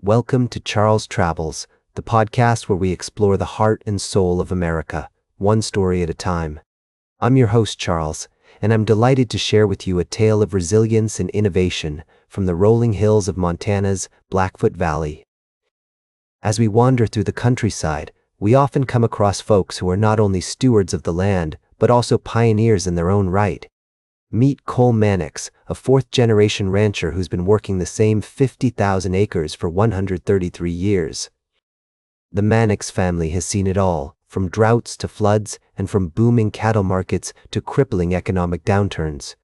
Welcome to Charles Travels, the podcast where we explore the heart and soul of America, one story at a time. I'm your host, Charles, and I'm delighted to share with you a tale of resilience and innovation from the rolling hills of Montana's Blackfoot Valley. As we wander through the countryside, we often come across folks who are not only stewards of the land, but also pioneers in their own right. Meet Cole Mannix, a fourth-generation rancher who's been working the same 50,000 acres for 133 years. The Mannix family has seen it all, from droughts to floods, and from booming cattle markets to crippling economic downturns.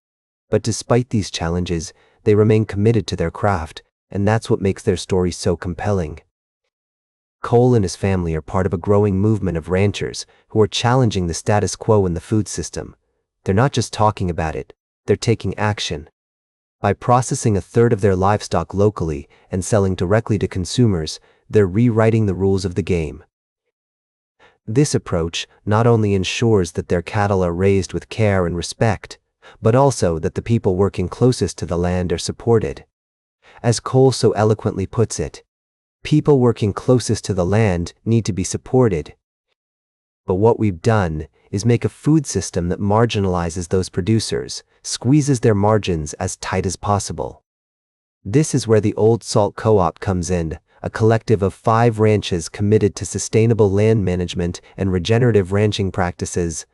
But despite these challenges, they remain committed to their craft, and that's what makes their story so compelling. Cole and his family are part of a growing movement of ranchers who are challenging the status quo in the food system. They're not just talking about it, they're taking action. By processing a third of their livestock locally and selling directly to consumers, they're rewriting the rules of the game. This approach not only ensures that their cattle are raised with care and respect, but also that the people working closest to the land are supported. As Cole so eloquently puts it, people working closest to the land need to be supported. But what we've done is make a food system that marginalizes those producers, squeezes their margins as tight as possible. This is where the Old Salt Co-op comes in, a collective of 5 ranches committed to sustainable land management and regenerative ranching practices.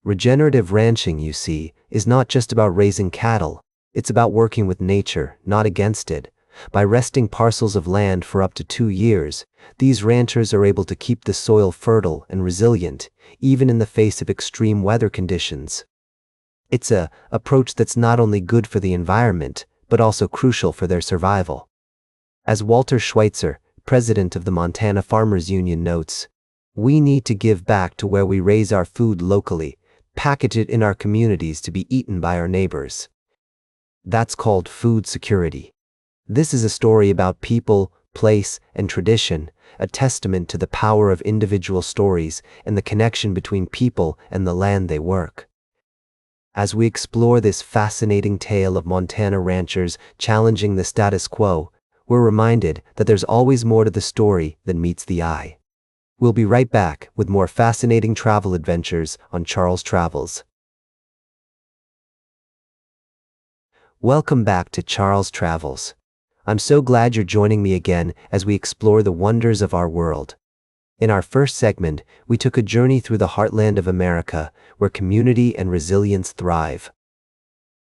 Regenerative ranching, you see, is not just about raising cattle, it's about working with nature, not against it. By resting parcels of land for up to 2 years, these ranchers are able to keep the soil fertile and resilient, even in the face of extreme weather conditions. It's an approach that's not only good for the environment, but also crucial for their survival. As Walter Schweitzer, president of the Montana Farmers Union, notes, "We need to give back to where we raise our food locally, package it in our communities to be eaten by our neighbors." That's called food security. This is a story about people, place, and tradition, a testament to the power of individual stories and the connection between people and the land they work. As we explore this fascinating tale of Montana ranchers challenging the status quo, we're reminded that there's always more to the story than meets the eye. We'll be right back with more fascinating travel adventures on Charles Travels. Welcome back to Charles Travels. I'm so glad you're joining me again as we explore the wonders of our world. In our first segment, we took a journey through the heartland of America, where community and resilience thrive.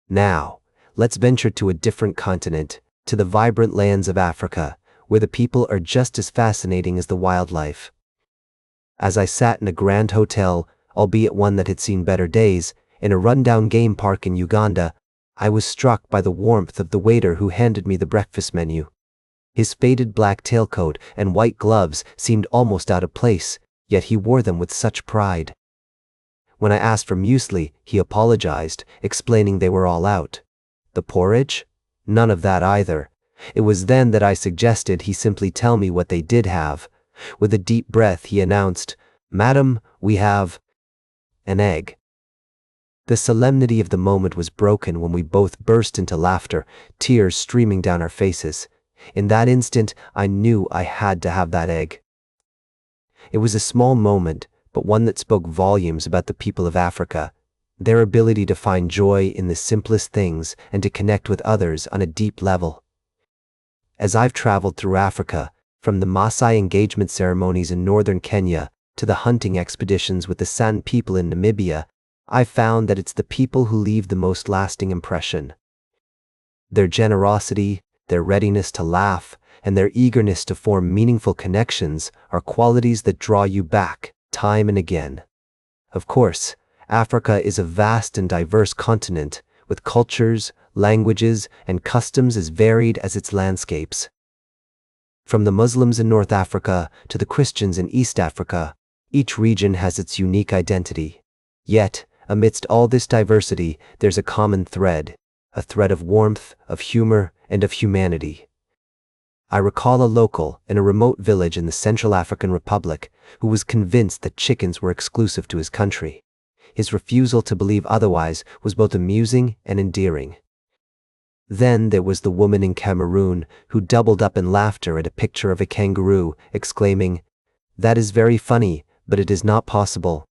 Now, let's venture to a different continent, to the vibrant lands of Africa, where the people are just as fascinating as the wildlife. As I sat in a grand hotel, albeit one that had seen better days, in a rundown game park in Uganda, I was struck by the warmth of the waiter who handed me the breakfast menu. His faded black tailcoat and white gloves seemed almost out of place, yet he wore them with such pride. When I asked for muesli, he apologized, explaining they were all out. The porridge? None of that either. It was then that I suggested he simply tell me what they did have. With a deep breath, he announced, "Madam, we have an egg." The solemnity of the moment was broken when we both burst into laughter, tears streaming down our faces. In that instant, I knew I had to have that egg. It was a small moment, but one that spoke volumes about the people of Africa, their ability to find joy in the simplest things and to connect with others on a deep level. As I've traveled through Africa, from the Maasai engagement ceremonies in northern Kenya to the hunting expeditions with the San people in Namibia, I've found that it's the people who leave the most lasting impression. Their generosity, their readiness to laugh, and their eagerness to form meaningful connections are qualities that draw you back, time and again. Of course, Africa is a vast and diverse continent, with cultures, languages, and customs as varied as its landscapes. From the Muslims in North Africa to the Christians in East Africa, each region has its unique identity. Yet, amidst all this diversity, there's a common thread, a thread of warmth, of humor, and of humanity. I recall a local in a remote village in the Central African Republic who was convinced that chickens were exclusive to his country. His refusal to believe otherwise was both amusing and endearing. Then there was the woman in Cameroon who doubled up in laughter at a picture of a kangaroo, exclaiming, "That is very funny, but it is not possible."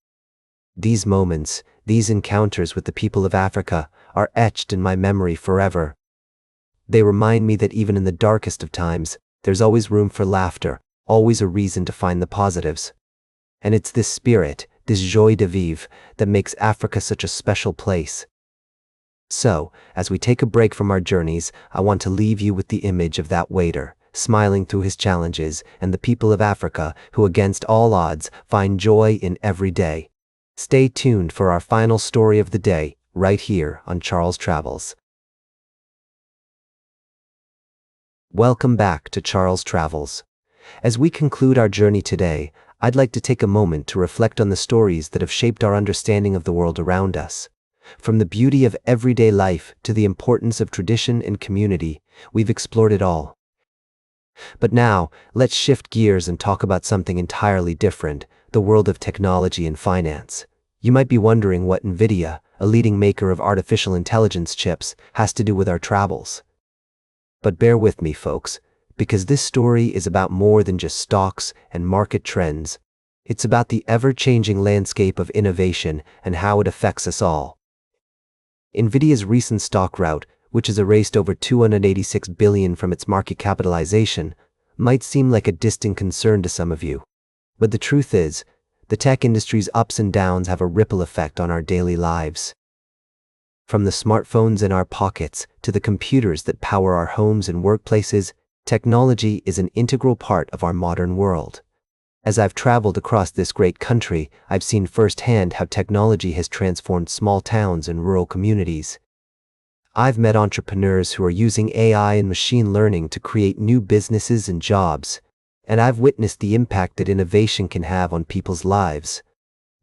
These moments, these encounters with the people of Africa, are etched in my memory forever. They remind me that even in the darkest of times, there's always room for laughter, always a reason to find the positives. And it's this spirit, this joie de vivre, that makes Africa such a special place. So, as we take a break from our journeys, I want to leave you with the image of that waiter, smiling through his challenges, and the people of Africa who, against all odds, find joy in every day. Stay tuned for our final story of the day, right here on Charles Travels. Welcome back to Charles Travels. As we conclude our journey today, I'd like to take a moment to reflect on the stories that have shaped our understanding of the world around us. From the beauty of everyday life to the importance of tradition and community, we've explored it all. But now, let's shift gears and talk about something entirely different, the world of technology and finance. You might be wondering what NVIDIA, a leading maker of artificial intelligence chips, has to do with our travels. But bear with me, folks, because this story is about more than just stocks and market trends. It's about the ever-changing landscape of innovation and how it affects us all. NVIDIA's recent stock rout, which has erased over $286 billion from its market capitalization, might seem like a distant concern to some of you. But the truth is, the tech industry's ups and downs have a ripple effect on our daily lives. From the smartphones in our pockets to the computers that power our homes and workplaces, technology is an integral part of our modern world. As I've traveled across this great country, I've seen firsthand how technology has transformed small towns and rural communities. I've met entrepreneurs who are using AI and machine learning to create new businesses and jobs, and I've witnessed the impact that innovation can have on people's lives.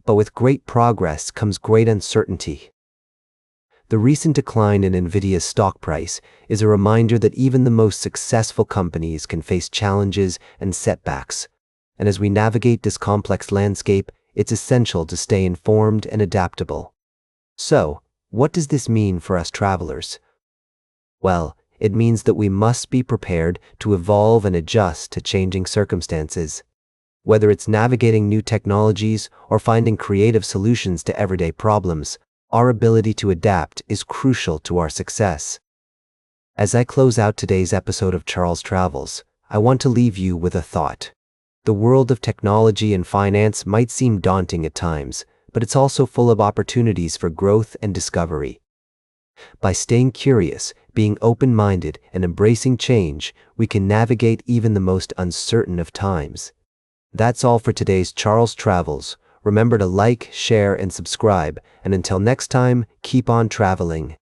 But with great progress comes great uncertainty. The recent decline in NVIDIA's stock price is a reminder that even the most successful companies can face challenges and setbacks. And as we navigate this complex landscape, it's essential to stay informed and adaptable. So, what does this mean for us travelers? Well, it means that we must be prepared to evolve and adjust to changing circumstances. Whether it's navigating new technologies or finding creative solutions to everyday problems, our ability to adapt is crucial to our success. As I close out today's episode of Charles Travels, I want to leave you with a thought. The world of technology and finance might seem daunting at times, but it's also full of opportunities for growth and discovery. By staying curious, being open-minded, and embracing change, we can navigate even the most uncertain of times. That's all for today's Charles Travels. Remember to like, share, and subscribe, and until next time, keep on traveling.